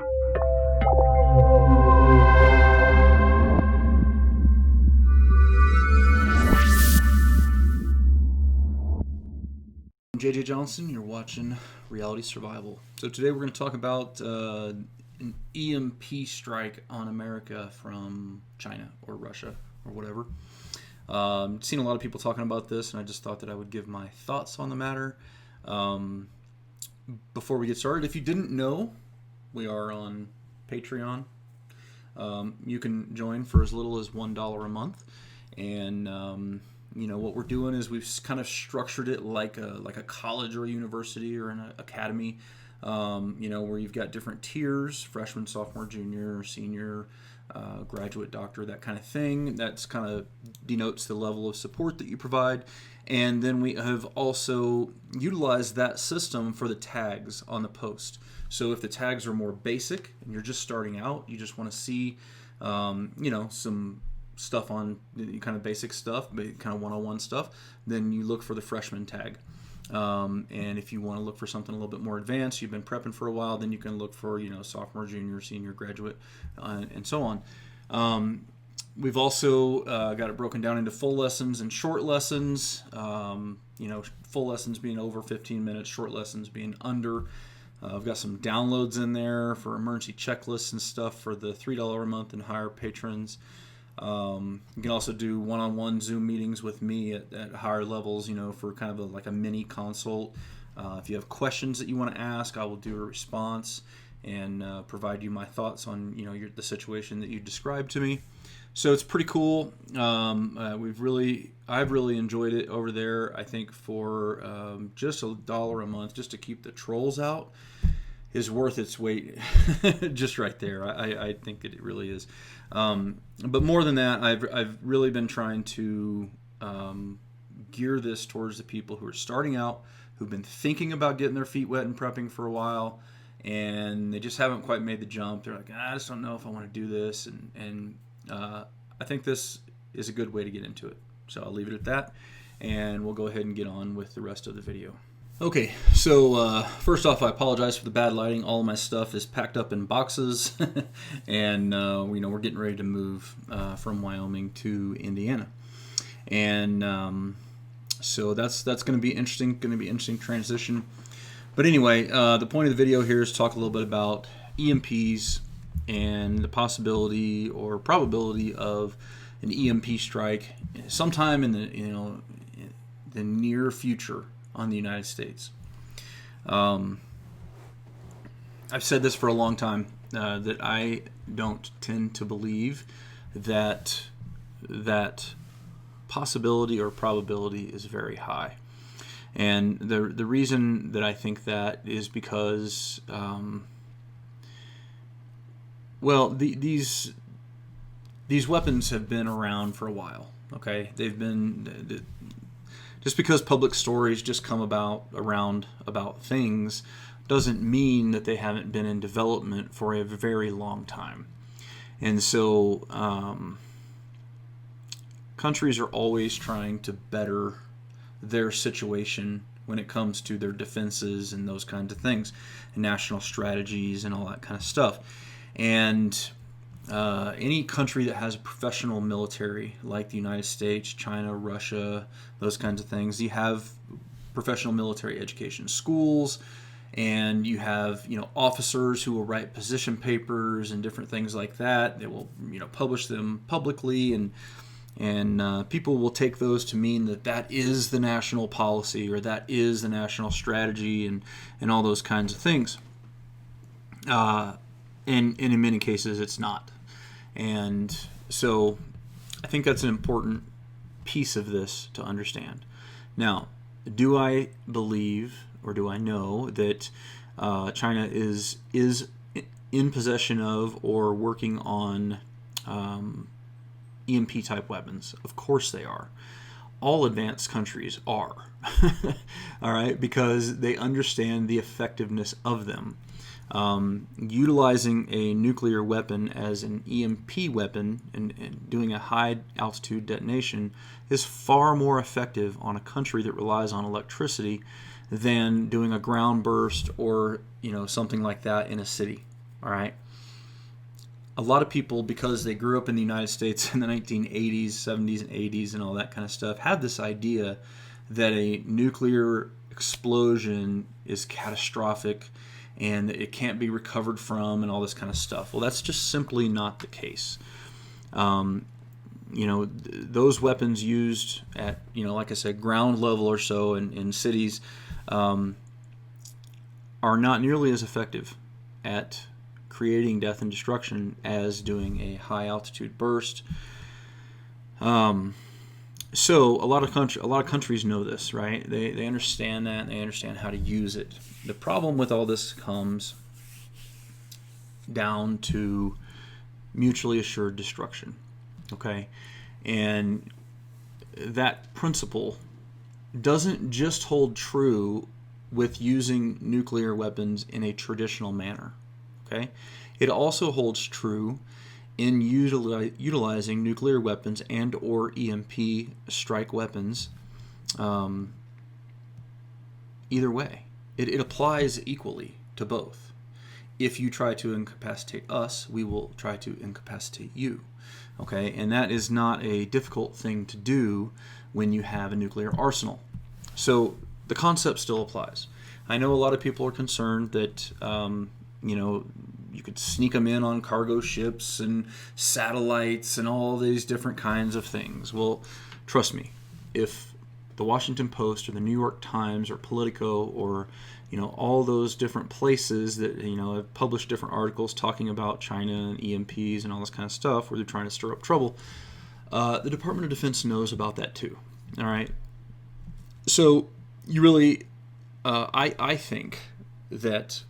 I'm JJ Johnson. You're watching Reality Survival. So today we're going to talk about an EMP strike on America from China or Russia or whatever. Seen a lot of people talking about this, and I just thought that I would give my thoughts on the matter. Before we get started, if you didn't know, we are on Patreon. You can join for as little as $1 a month, and what we're doing is we've kind of structured it like a college or a university or an academy, where you've got different tiers: freshman, sophomore, junior, senior, graduate, doctor, that kind of thing. That's kind of denotes the level of support that you provide. And then we have also utilized that system for the tags on the post. So if the tags are more basic and you're just starting out, you just want to see, some stuff on kind of basic stuff, kind of one-on-one stuff, then you look for the freshman tag. And if you want to look for something a little bit more advanced, you've been prepping for a while, then you can look for sophomore, junior, senior, graduate, and so on. We've also got it broken down into full lessons and short lessons. Full lessons being over 15 minutes, short lessons being under. I've got some downloads in there for emergency checklists and stuff for the $3 a month and higher patrons. You can also do one-on-one Zoom meetings with me at higher levels, for kind of like a mini consult. If you have questions that you want to ask, I will do a response and provide you my thoughts on the situation that you described to me. So it's pretty cool. I've really enjoyed it over there. I think for just $1 a month, just to keep the trolls out, is worth its weight just right there. I think that it really is. But more than that, I've really been trying to gear this towards the people who are starting out, who've been thinking about getting their feet wet and prepping for a while, and they just haven't quite made the jump. They're like, I just don't know if I want to do this, and I think this is a good way to get into it. So I'll leave it at that, and we'll go ahead and get on with the rest of the video. Okay, so first off, I apologize for the bad lighting. All of my stuff is packed up in boxes, and we're getting ready to move from Wyoming to Indiana, and so that's going to be interesting. Going to be an interesting transition. But anyway, the point of the video here is to talk a little bit about EMPs and the possibility or probability of an EMP strike sometime in the near future on the United States. I've said this for a long time, that I don't tend to believe that possibility or probability is very high. And the reason that I think that is because, these weapons have been around for a while. Okay, they've been. Just because public stories just come around about things doesn't mean that they haven't been in development for a very long time. And so countries are always trying to better their situation when it comes to their defenses and those kinds of things, and national strategies and all that kind of stuff. And any country that has a professional military, like the United States, China, Russia, those kinds of things, you have professional military education schools, and you have officers who will write position papers and different things like that. They will publish them publicly, and people will take those to mean that is the national policy or that is the national strategy and all those kinds of things. And in many cases, it's not. And so I think that's an important piece of this to understand. Now, do I believe or do I know that China is in possession of or working on EMP type weapons? Of course they are. All advanced countries are. All right, because they understand the effectiveness of them. Utilizing a nuclear weapon as an EMP weapon and doing a high altitude detonation is far more effective on a country that relies on electricity than doing a ground burst or something like that in a city. All right. A lot of people, because they grew up in the United States in the 1980s, 70s, and 80s, and all that kind of stuff, have this idea that a nuclear explosion is catastrophic and it can't be recovered from and all this kind of stuff. Well, that's just simply not the case. Those weapons used at, like I said, ground level or so in cities are not nearly as effective at creating death and destruction as doing a high altitude burst. So a lot of countries know this, right? They understand that, and they understand how to use it. The problem with all this comes down to mutually assured destruction, okay? And that principle doesn't just hold true with using nuclear weapons in a traditional manner, okay? It also holds true in utilizing nuclear weapons and or EMP strike weapons. Either way, it applies equally to both. If you try to incapacitate us, we will try to incapacitate you. Okay, and that is not a difficult thing to do when you have a nuclear arsenal. So the concept still applies. I know a lot of people are concerned that you could sneak them in on cargo ships and satellites and all these different kinds of things. Well, trust me, if the Washington Post or the New York Times or Politico or all those different places that have published different articles talking about China and EMPs and all this kind of stuff where they're trying to stir up trouble, the Department of Defense knows about that too. All right, so you really, I think that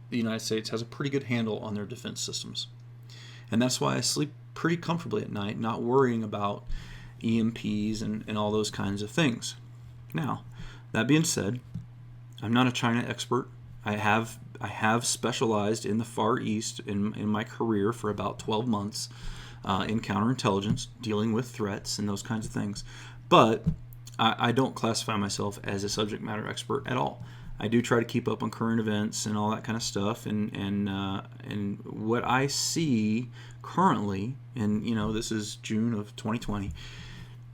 the United States has a pretty good handle on their defense systems. And that's why I sleep pretty comfortably at night, not worrying about EMPs and all those kinds of things. Now, that being said, I'm not a China expert. I have specialized in the Far East in my career for about 12 months in counterintelligence, dealing with threats and those kinds of things. But I don't classify myself as a subject matter expert at all. I do try to keep up on current events and all that kind of stuff, and what I see currently, and this is June of 2020,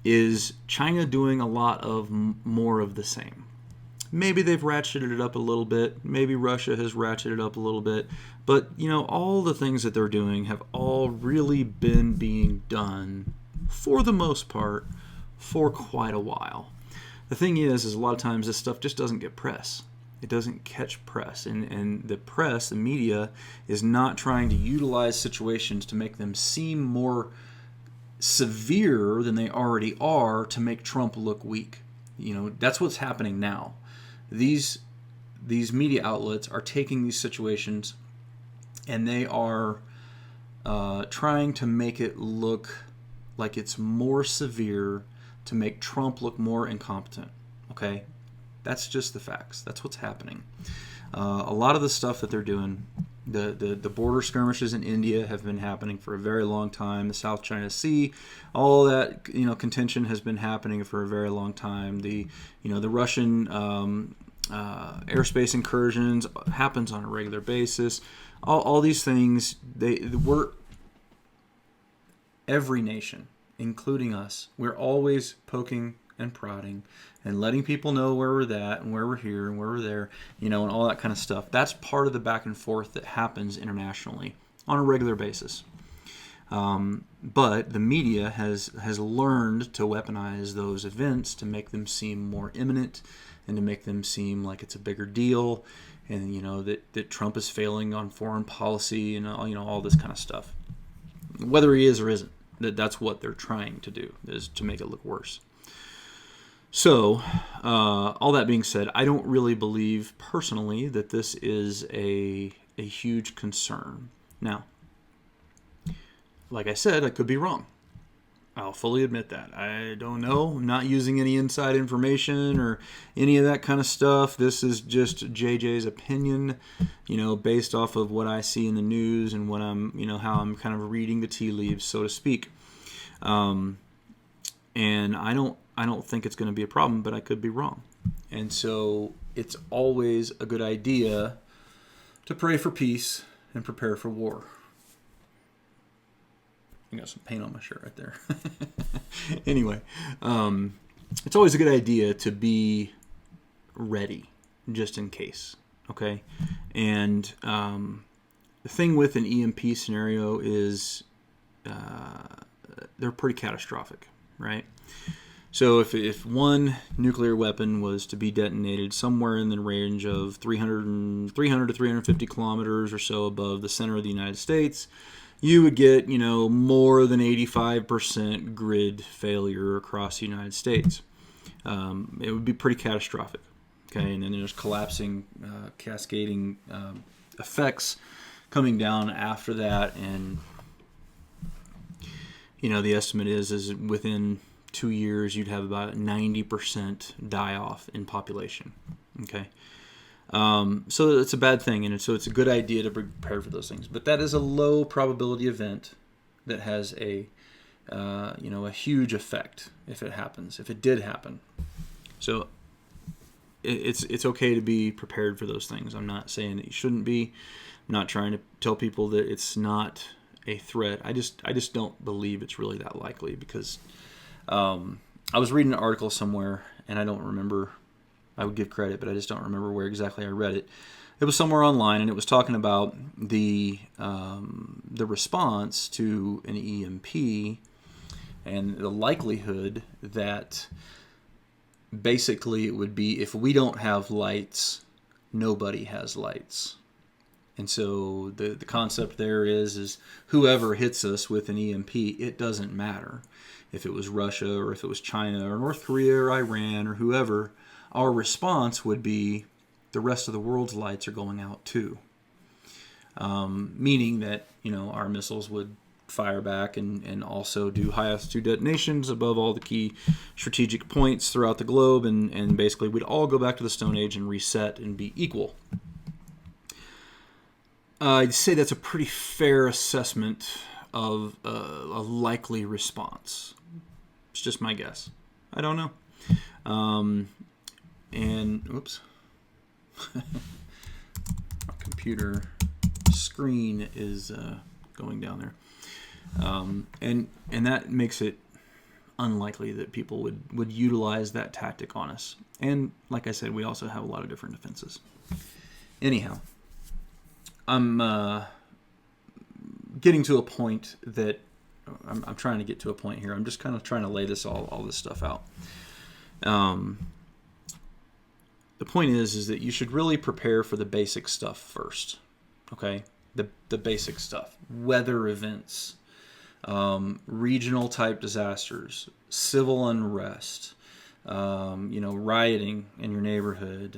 is China doing a lot of more of the same. Maybe they've ratcheted it up a little bit. Maybe Russia has ratcheted it up a little bit. But all the things that they're doing have all really been being done, for the most part, for quite a while. The thing is a lot of times this stuff just doesn't get press. It doesn't catch press. And the press, the media, is not trying to utilize situations to make them seem more severe than they already are to make Trump look weak. That's what's happening now. These media outlets are taking these situations and they are trying to make it look like it's more severe to make Trump look more incompetent. Okay? That's just the facts. That's what's happening. A lot of the stuff that they're doing, the border skirmishes in India have been happening for a very long time. The South China Sea, all that contention has been happening for a very long time. The Russian airspace incursions happens on a regular basis. All these things, we're every nation, including us, we're always poking and prodding and letting people know where we're at and where we're here and where we're there, and all that kind of stuff. That's part of the back and forth that happens internationally on a regular basis. But the media has learned to weaponize those events to make them seem more imminent and to make them seem like it's a bigger deal, and that Trump is failing on foreign policy and all this kind of stuff. Whether he is or isn't, that's what they're trying to do, is to make it look worse. So, all that being said, I don't really believe personally that this is a huge concern. Now, like I said, I could be wrong. I'll fully admit that. I don't know. I'm not using any inside information or any of that kind of stuff. This is just JJ's opinion, based off of what I see in the news and what I'm, how I'm kind of reading the tea leaves, so to speak. And I don't think it's going to be a problem, but I could be wrong. And so it's always a good idea to pray for peace and prepare for war. I got some paint on my shirt right there. Anyway, it's always a good idea to be ready just in case. Okay, and the thing with an EMP scenario is they're pretty catastrophic, right? So if one nuclear weapon was to be detonated somewhere in the range of 300 to 350 kilometers or so above the center of the United States, you would get, more than 85% grid failure across the United States. It would be pretty catastrophic. Okay, and then there's collapsing, cascading effects coming down after that, and the estimate is within 2 years you'd have about 90% die off in population. Okay, so it's a bad thing, and so it's a good idea to be prepared for those things. But that is a low probability event that has a huge effect if it happens, if it did happen. So it's okay to be prepared for those things. I'm not saying that you shouldn't be. I'm not trying to tell people that it's not a threat. I just don't believe it's really that likely, because I was reading an article somewhere, and I don't remember. I would give credit, but I just don't remember where exactly I read it. It was somewhere online, and it was talking about the response to an EMP and the likelihood that basically it would be, if we don't have lights, nobody has lights. And so the concept there is whoever hits us with an EMP, it doesn't matter if it was Russia or if it was China or North Korea or Iran or whoever. Our response would be the rest of the world's lights are going out too. Meaning that our missiles would fire back and also do high altitude detonations above all the key strategic points throughout the globe, and basically we'd all go back to the Stone Age and reset and be equal. I'd say that's a pretty fair assessment of a likely response. It's just my guess. I don't know. Oops. My computer screen is going down there. And that makes it unlikely that people would utilize that tactic on us. And like I said, we also have a lot of different defenses. Anyhow, I'm getting to a point that I'm trying to get to a point here. I'm just kind of trying to lay all this stuff out. The point is that you should really prepare for the basic stuff first. Okay, the basic stuff: weather events, regional type disasters, civil unrest, rioting in your neighborhood,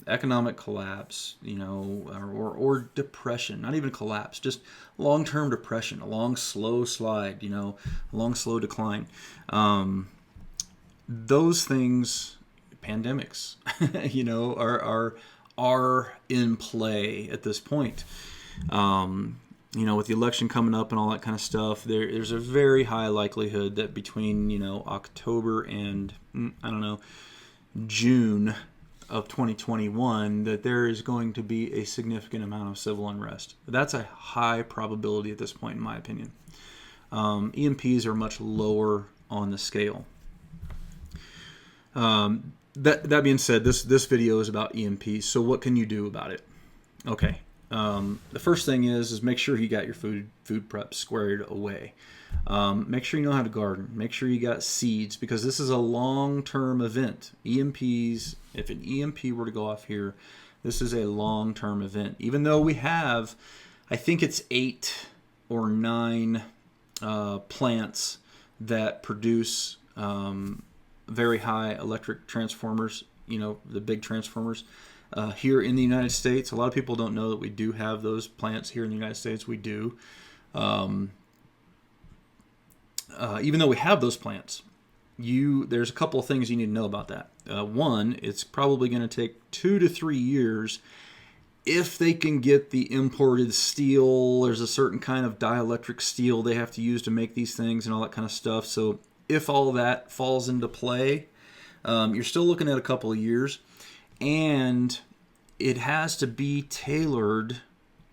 economic collapse, or depression. Not even collapse, just long-term depression, a long slow slide, a long slow decline. Those things, pandemics, are in play at this point. With the election coming up and all that kind of stuff, there's a very high likelihood that between, October and, June of 2021, that there is going to be a significant amount of civil unrest. That's a high probability at this point, in my opinion. EMPs are much lower on the scale. That being said, this video is about EMPs, so what can you do about it? Okay. The first thing is make sure you got your food prep squared away. Make sure you know how to garden. Make sure you got seeds, because this is a long-term event. EMPs, if an EMP were to go off here, this is a long-term event. Even though we have, I think it's 8 or 9 plants that produce very high electric transformers, the big transformers. Here in the United States, a lot of people don't know that we do have those plants here in the United States. We do. Even though we have those plants, there's a couple of things you need to know about that. One, it's probably going to take 2 to 3 years if they can get the imported steel. There's a certain kind of dielectric steel they have to use to make these things and all that kind of stuff. So if all that falls into play, you're still looking at a couple of years. And it has to be tailored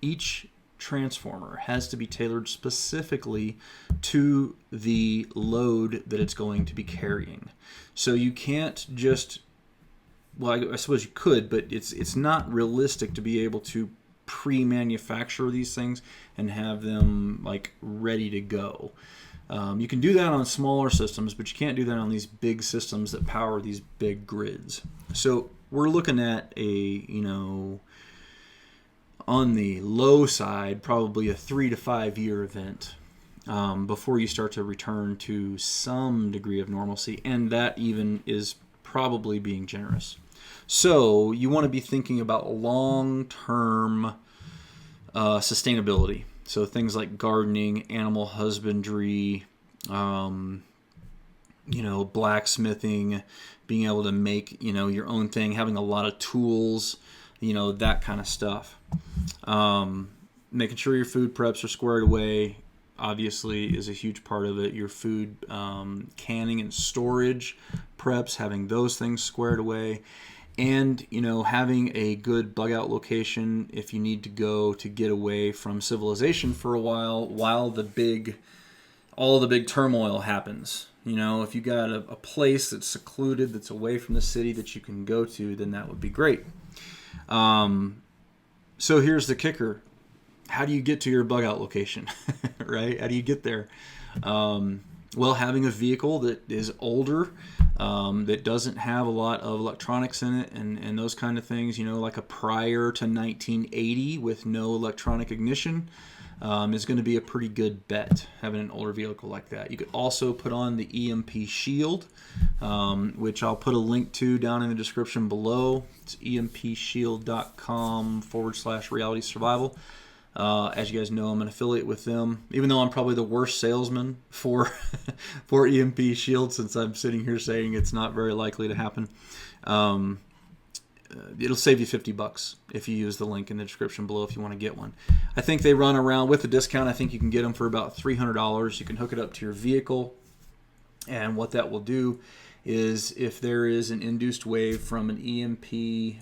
each transformer has to be tailored specifically to the load that it's going to be carrying. So you can't just, well, I suppose you could, but it's not realistic to be able to pre-manufacture these things and have them like ready to go. You can do that on smaller systems, but you can't do that on these big systems that power these big grids. So we're looking at on the low side, probably a 3 to 5 year event before you start to return to some degree of normalcy, and that even is probably being generous. So you want to be thinking about long-term sustainability. So things like gardening, animal husbandry, blacksmithing, being able to make, your own thing, having a lot of tools, that kind of stuff. Making sure your food preps are squared away, obviously, is a huge part of it. Your food canning and storage preps, having those things squared away. And, having a good bug out location if you need to go to get away from civilization for a while all the big turmoil happens. If you got a place that's secluded, that's away from the city that you can go to, then that would be great. So here's the kicker. How do you get to your bug out location, right? How do you get there? Well, having a vehicle that is older, that doesn't have a lot of electronics in it and those kind of things, like a prior to 1980 with no electronic ignition, is going to be a pretty good bet, having an older vehicle like that. You could also put on the EMP shield, which I'll put a link to down in the description below. It's empshield.com/reality survival. As you guys know, I'm an affiliate with them, even though I'm probably the worst salesman for EMP Shield, since I'm sitting here saying it's not very likely to happen. It'll save you $50 if you use the link in the description below if you want to get one. I think they run around with a discount. I think you can get them for about $300. You can hook it up to your vehicle, and what that will do is if there is an induced wave from an EMP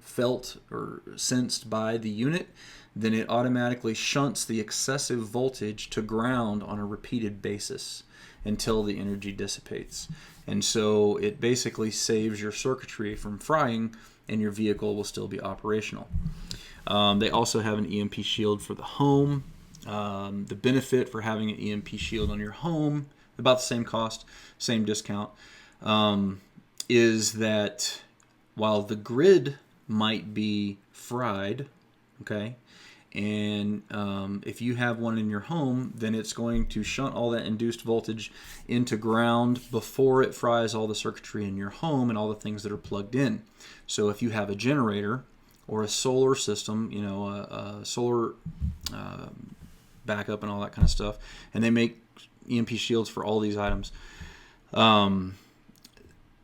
felt or sensed by the unit, then it automatically shunts the excessive voltage to ground on a repeated basis until the energy dissipates. And so it basically saves your circuitry from frying, and your vehicle will still be operational. They also have an EMP shield for the home. The benefit for having an EMP shield on your home, about the same cost, same discount, is that while the grid might be fried, okay, and if you have one in your home, then it's going to shunt all that induced voltage into ground before it fries all the circuitry in your home and all the things that are plugged in. So if you have a generator or a solar system, a solar backup and all that kind of stuff, and they make EMP shields for all these items,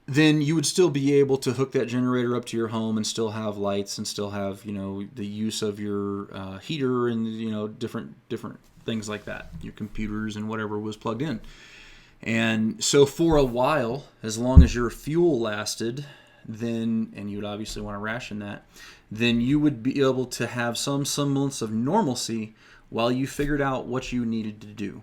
then you would still be able to hook that generator up to your home and still have lights and still have, the use of your heater and, different things like that, your computers and whatever was plugged in. And so for a while, as long as your fuel lasted, then, and you would obviously want to ration that, then you would be able to have some semblance of normalcy while you figured out what you needed to do.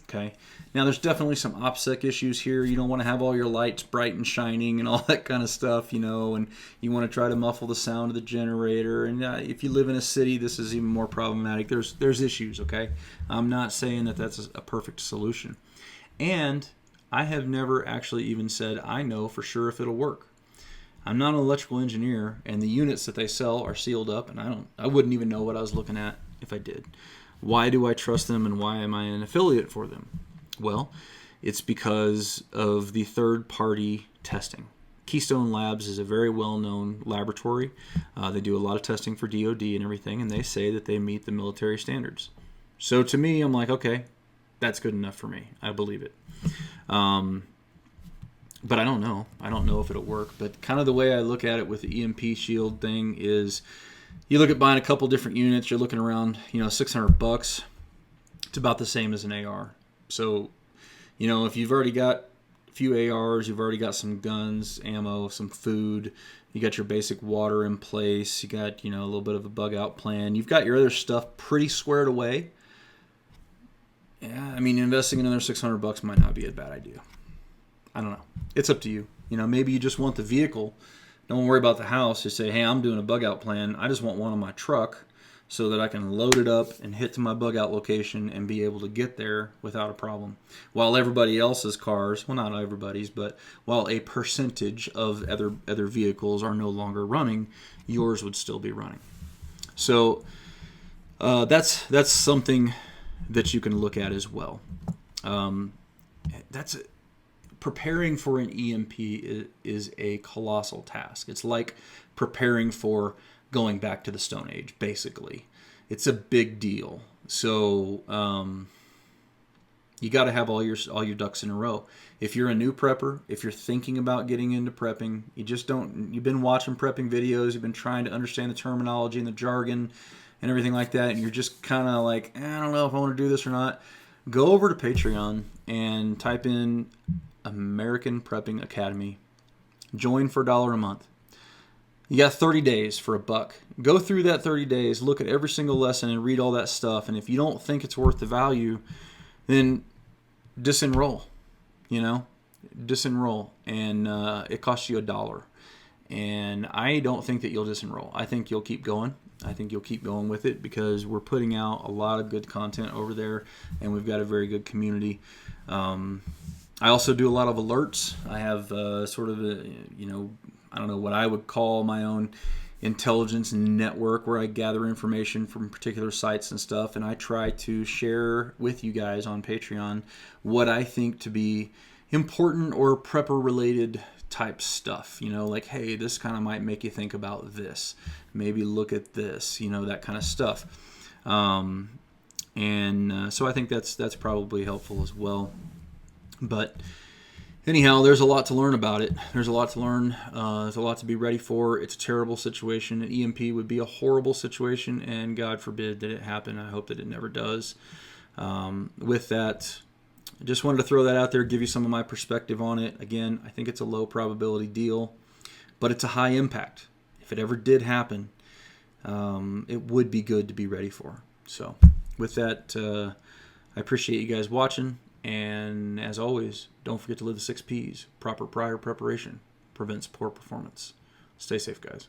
Okay. Now there's definitely some OPSEC issues here. You don't want to have all your lights bright and shining and all that kind of stuff, and you want to try to muffle the sound of the generator. And if you live in a city, this is even more problematic. There's issues. Okay. I'm not saying that that's a perfect solution. And I have never actually even said I know for sure if it'll work. I'm not an electrical engineer, and the units that they sell are sealed up, and I wouldn't even know what I was looking at if I did. Why do I trust them, and why am I an affiliate for them? Well, it's because of the third-party testing. Keystone Labs is a very well-known laboratory. They do a lot of testing for DoD and everything, and they say that they meet the military standards. So to me, I'm like, okay, that's good enough for me. I believe it. But I don't know. I don't know if it'll work. But kind of the way I look at it with the EMP shield thing is, you look at buying a couple different units, you're looking around, $600. It's about the same as an AR. So, if you've already got few ARs, you've already got some guns, ammo, some food, you got your basic water in place, you got, you know, a little bit of a bug out plan, you've got your other stuff pretty squared away. Yeah, I mean, investing another $600 might not be a bad idea. I don't know. It's up to you. You know, maybe you just want the vehicle. Don't worry about the house. Just say, hey, I'm doing a bug out plan. I just want one on my truck so that I can load it up and hit to my bug out location and be able to get there without a problem. While everybody else's cars, well, not everybody's, but while a percentage of other vehicles are no longer running, yours would still be running. So that's something that you can look at as well. Preparing for an EMP is a colossal task. It's like preparing for going back to the Stone Age, basically. It's a big deal. So you got to have all your ducks in a row. If you're a new prepper, if you're thinking about getting into prepping, you've been watching prepping videos, you've been trying to understand the terminology and the jargon and everything like that, and you're just kind of like, I don't know if I want to do this or not, go over to Patreon and type in American Prepping Academy. Join for $1 a month. You got 30 days for $1. Go through that 30 days, look at every single lesson and read all that stuff. And if you don't think it's worth the value, then disenroll. You know, disenroll. And it costs you $1. And I don't think that you'll disenroll. I think you'll keep going. I think you'll keep going with it because we're putting out a lot of good content over there, and we've got a very good community. I also do a lot of alerts. I have sort of a, you know, I don't know what I would call my own intelligence network where I gather information from particular sites and stuff, and I try to share with you guys on Patreon what I think to be important or prepper-related type stuff. You know, like, hey, this kind of might make you think about this. Maybe look at this, you know, that kind of stuff. So I think that's probably helpful as well. But anyhow, there's a lot to learn about it. There's a lot to learn. There's a lot to be ready for. It's a terrible situation. An EMP would be a horrible situation, and God forbid that it happen. I hope that it never does. With that, I just wanted to throw that out there, give you some of my perspective on it. Again, I think it's a low probability deal, but it's a high impact. If it ever did happen, it would be good to be ready for. So with that, I appreciate you guys watching. And as always, don't forget to live the 6 Ps. Proper prior preparation prevents poor performance. Stay safe, guys.